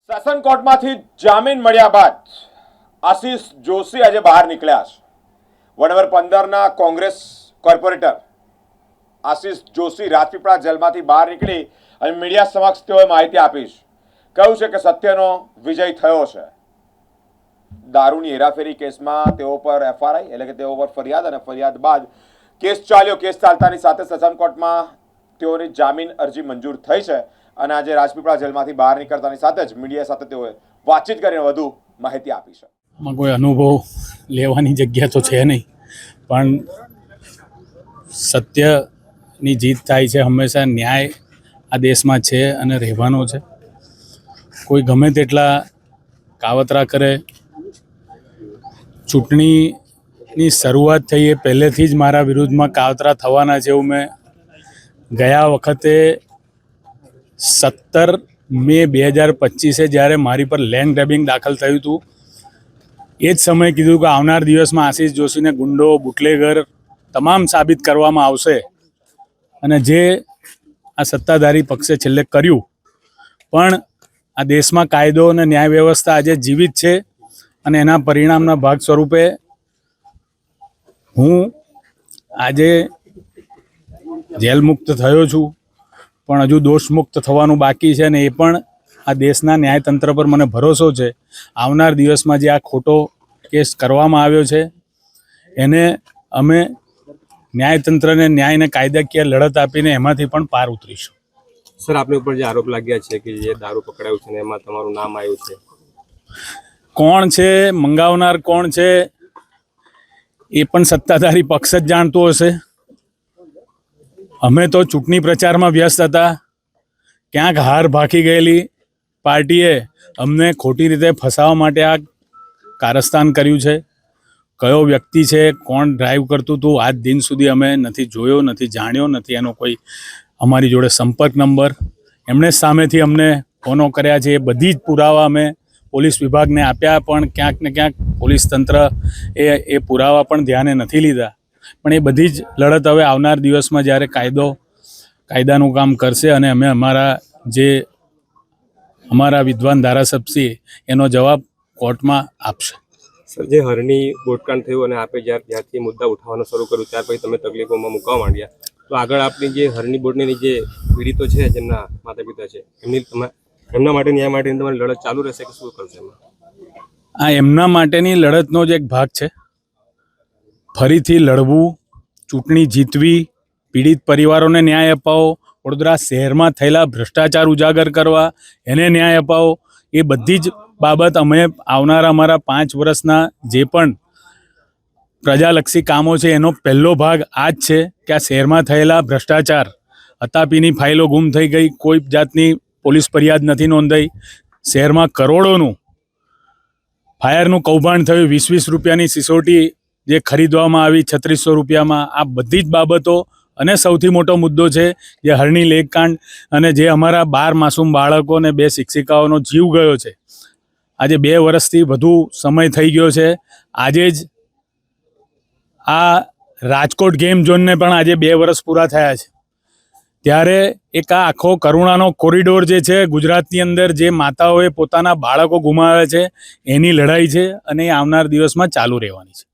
Session કોર્ટમાંથી જામીન મળ્યા બાદ આશીષ જોશી આજે બહાર નીકળ્યા છે। વોર્ડ નંબર 15ના કોંગ્રેસ કોર્પોરેટર આશીષ જોશી રાજપીપળા જેલમાંથી બહાર નીકળી અને મીડિયા સમક્ષ તેઓએ માહિતી આપી છે। કહ્યું છે કે સત્યનો વિજય થયો છે। દારૂની હેરાફેરી કેસમાં તેઓ પર એફઆરઆઈ એટલે કે તેઓ પર ફરિયાદ અને ફરિયાદ બાદ કેસ ચાલ્યો। કેસ ચાલતાની સાથે સેશન કોર્ટમાં તેઓની જામીન અરજી મંજૂર થઈ છે અને આજે રાજપીપળા જેલમાંથી બહાર નીકળતાની સાથે જ મીડિયા સાથે તેઓએ વાતચીત કરીને વધુ માહિતી આપી છે। માં કોઈ અનુભવ લેવાની જગ્યા તો છે નહીં, પણ સત્યની જીત થાય છે। હંમેશા ન્યાય આ દેશમાં છે અને રહેવાનો છે। કોઈ ગમે તેટલા કાવતરા કરે, ચૂંટણીની શરૂઆત થઈ એ પહેલેથી જ મારા વિરુદ્ધમાં કાવતરા થવાના છે એવું મેં ગયા વખતે 17 મે 2025 જ્યારે મારી પર લેન્ડ ગ્રેબિંગ દાખલ થયું હતું એ જ સમયે કીધું કે આવનાર દિવસમાં આશીષ જોશીને ગુંડો, બુટલેગર તમામ સાબિત કરવામાં આવશે અને જે આ સત્તાધારી પક્ષે છેલ્લે કર્યું, પણ આ દેશમાં કાયદો અને ન્યાય વ્યવસ્થા આજે જીવિત છે અને એના પરિણામના ભાગ સ્વરૂપે હું આજે જેલ મુક્ત થયો છું, પણ હજુ દોષમુક્ત થવાનું બાકી છે અને એ પણ આ દેશના ન્યાયતંત્ર પર મને ભરોસો છે। આવનાર દિવસમાં જે આ ખોટો કેસ કરવામાં આવ્યો છે એને અમે ન્યાયતંત્રને ન્યાયને કાયદાકીય લડત આપીને એમાંથી પણ પાર ઉતરીશું। સર, આપની ઉપર જે આરોપ લાગ્યા છે કે જે દારૂ પકડાયું છે ને એમાં તમારું નામ આવ્યું છે, કોણ છે, મંગાવનાર કોણ છે એ પણ સત્તાધારી પક્ષ જ જાણતો હશે। અમે તો ચૂંટણી પ્રચારમાં વ્યસ્ત હતા। ક્યાંક હાર ભાખી ગયેલી પાર્ટીએ અમને ખોટી રીતે ફસાવવા માટે આ કારસ્તાન કર્યું છે। કયો વ્યક્તિ છે, કોણ ડ્રાઈવ કરતું હતું, આજ દિન સુધી અમે નથી જોયો, નથી જાણ્યો, નથી એનો કોઈ અમારી જોડે સંપર્ક નંબર। એમણે સામેથી અમને ફોનો કર્યા છે, એ બધી જ પુરાવા અમે પોલીસ વિભાગને આપ્યા, પણ ક્યાંક ને ક્યાંક પોલીસ તંત્ર એ પુરાવા પણ ધ્યાને નથી લીધા। પણ એ બધી જ લડત હવે આવનાર દિવસમાં જ્યારે કાયદાનું કામ કરશે અને અમે અમારા વિદ્વાન ધારાસભ્ય એનો જવાબ કોર્ટમાં આપશે। સર, જે હરની બોટકાંડ થયું અને આપે જ્યારથી મુદ્દા ઉઠાવવાનું શરૂ કર્યું ત્યાર પછી તમે તકલીફોમાં મૂકવા માંડ્યા, તો આગળ આપની જે હરની બોટની જે પીડિતો છે, જેમના માતા પિતા છે, એમના માટે ન્યાય માટેની તમારી લડત ચાલુ રહેશે કે શું કરશે એમાં? આ એમના માટેની લડતનો જ એક ભાગ છે। ફરીથી લડવું, ચૂંટણી જીતવી, પીડિત પરિવારોને ન્યાય અપાવો, વડોદરા શહેરમાં થયેલા ભ્રષ્ટાચાર ઉજાગર કરવા, એને ન્યાય અપાવો, એ બધી જ બાબત અમે આવનારા અમારા 5 વર્ષના જે પણ પ્રજાલક્ષી કામો છે એનો પહેલો ભાગ આ જ છે કે આ શહેરમાં થયેલા ભ્રષ્ટાચાર, અતાપીની ફાઇલો ગુમ થઈ ગઈ, કોઈ જાતની પોલીસ ફરિયાદ નથી નોંધાઈ, શહેરમાં કરોડોનું ફાયરનું કૌભાંડ થયું, 20-20 રૂપિયાની સિસોટી જે ખરીદવામાં આવી 3600 રૂપિયામાં, આ બધી જ બાબતો અને સૌથી મોટો મુદ્દો છે જે હરણી લેકકાંડ અને જે અમારા 12 માસૂમ બાળકો અને 2 શિક્ષિકાઓનો જીવ ગયો છે। આજે 2 વર્ષથી વધુ સમય થઈ ગયો છે। આજે જ આ રાજકોટ ગેમ ઝોનને પણ આજે 2 વર્ષ પૂરા થયા છે, ત્યારે એક આ આખો કરુણાનો કોરિડોર જે છે ગુજરાતની અંદર, જે માતાઓએ પોતાના બાળકો ગુમાવ્યા છે એની લડાઈ છે અને એ આવનાર દિવસમાં ચાલુ રહેવાની છે।